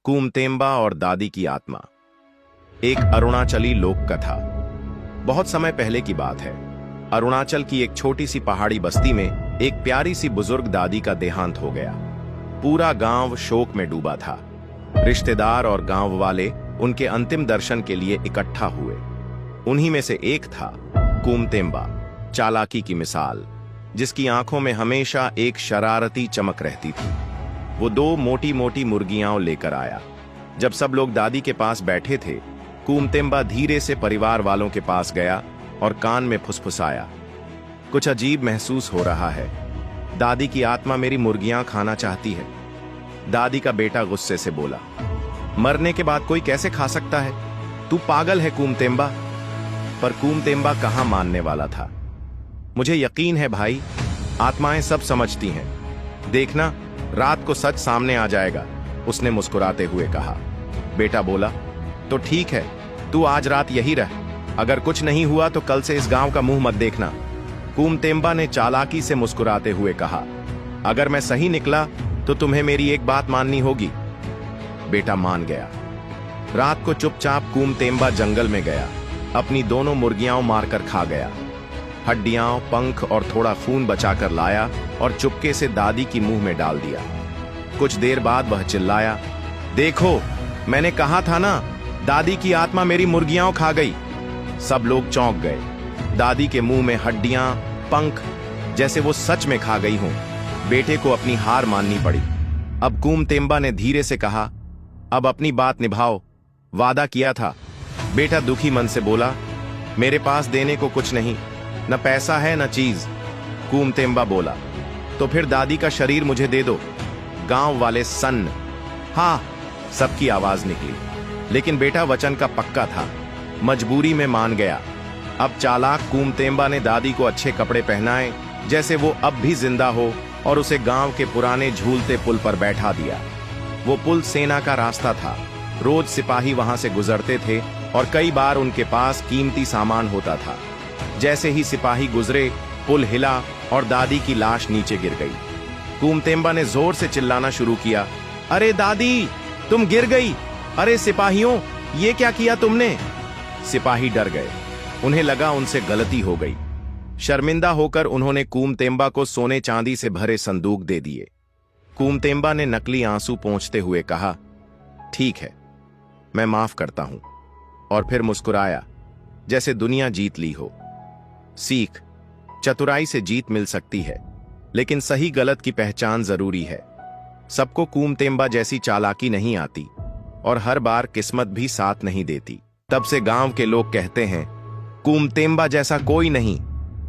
कूमतेम्बा और दादी की आत्मा। एक अरुणाचली लोक कथा। बहुत समय पहले की बात है। अरुणाचल की एक छोटी सी पहाड़ी बस्ती में एक प्यारी सी बुजुर्ग दादी का देहांत हो गया। पूरा गांव शोक में डूबा था। रिश्तेदार और गांव वाले उनके अंतिम दर्शन के लिए इकट्ठा हुए। उन्हीं में से एक था कूमतेम्बा, चालाकी की मिसाल, जिसकी आंखों में हमेशा एक शरारती चमक रहती थी। वो दो मोटी मोटी मुर्गियां लेकर आया। जब सब लोग दादी के पास बैठे थे, कूमतेम्बा धीरे से परिवार वालों के पास गया और कान में फुसफुसाया, कुछ अजीब महसूस हो रहा है। दादी की आत्मा मेरी मुर्गियां खाना चाहती है। दादी का बेटा गुस्से से बोला, मरने के बाद कोई कैसे खा सकता है? तू पागल है कूमतेम्बा। पर कूमतेम्बा कहां मानने वाला था। मुझे यकीन है भाई, आत्माएं सब समझती हैं। देखना, रात को सच सामने आ जाएगा, उसने मुस्कुराते हुए कहा। बेटा बोला, तो ठीक है, तू आज रात यही रह। अगर कुछ नहीं हुआ तो कल से इस गांव का मुंह मत देखना। कूमतेम्बा ने चालाकी से मुस्कुराते हुए कहा, अगर मैं सही निकला तो तुम्हें मेरी एक बात माननी होगी। बेटा मान गया। रात को चुपचाप कूमतेम्बा जंगल में गया। अपनी दोनों मुर्गियां मारकर खा गया। हड्डियां, पंख और थोड़ा खून बचाकर लाया और चुपके से दादी की मुंह में डाल दिया। कुछ देर बाद वह चिल्लाया, देखो, मैंने कहा था ना, दादी की आत्मा मेरी मुर्गियां खा गई। सब लोग चौंक गए। दादी के मुंह में हड्डियां, पंख, जैसे वो सच में खा गई हों। बेटे को अपनी हार माननी पड़ी। अब कूमतेम्बा ने धीरे से कहा, अब अपनी बात निभाओ, वादा किया था। बेटा दुखी मन से बोला, मेरे पास देने को कुछ नहीं, न पैसा है न चीज। कूमतेम्बा बोला, तो फिर दादी का शरीर मुझे दे दो। गांव वाले सन्न। हाँ, सबकी आवाज निकली। लेकिन बेटा वचन का पक्का था, मजबूरी में मान गया। अब चालाक कूमतेम्बा ने दादी को अच्छे कपड़े पहनाए, जैसे वो अब भी जिंदा हो, और उसे गांव के पुराने झूलते पुल पर बैठा दिया। वो पुल सेना का रास्ता था। रोज सिपाही वहां से गुजरते थे और कई बार उनके पास कीमती सामान होता था। जैसे ही सिपाही गुजरे, पुल हिला और दादी की लाश नीचे गिर गई। कूमतेम्बा ने जोर से चिल्लाना शुरू किया, अरे दादी, तुम गिर गई। अरे सिपाहियों, ये क्या किया तुमने? सिपाही डर गए। उन्हें लगा उनसे गलती हो गई। शर्मिंदा होकर उन्होंने कूमतेम्बा को सोने चांदी से भरे संदूक दे दिए। कूमतेम्बा ने नकली आंसू पोंछते हुए कहा, ठीक है, मैं माफ करता हूं। और फिर मुस्कुराया, जैसे दुनिया जीत ली हो। सीख, चतुराई से जीत मिल सकती है, लेकिन सही गलत की पहचान जरूरी है। सबको कूमतेम्बा जैसी चालाकी नहीं आती, और हर बार किस्मत भी साथ नहीं देती। तब से गांव के लोग कहते हैं, कूमतेम्बा जैसा कोई नहीं,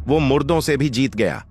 वो मुर्दों से भी जीत गया।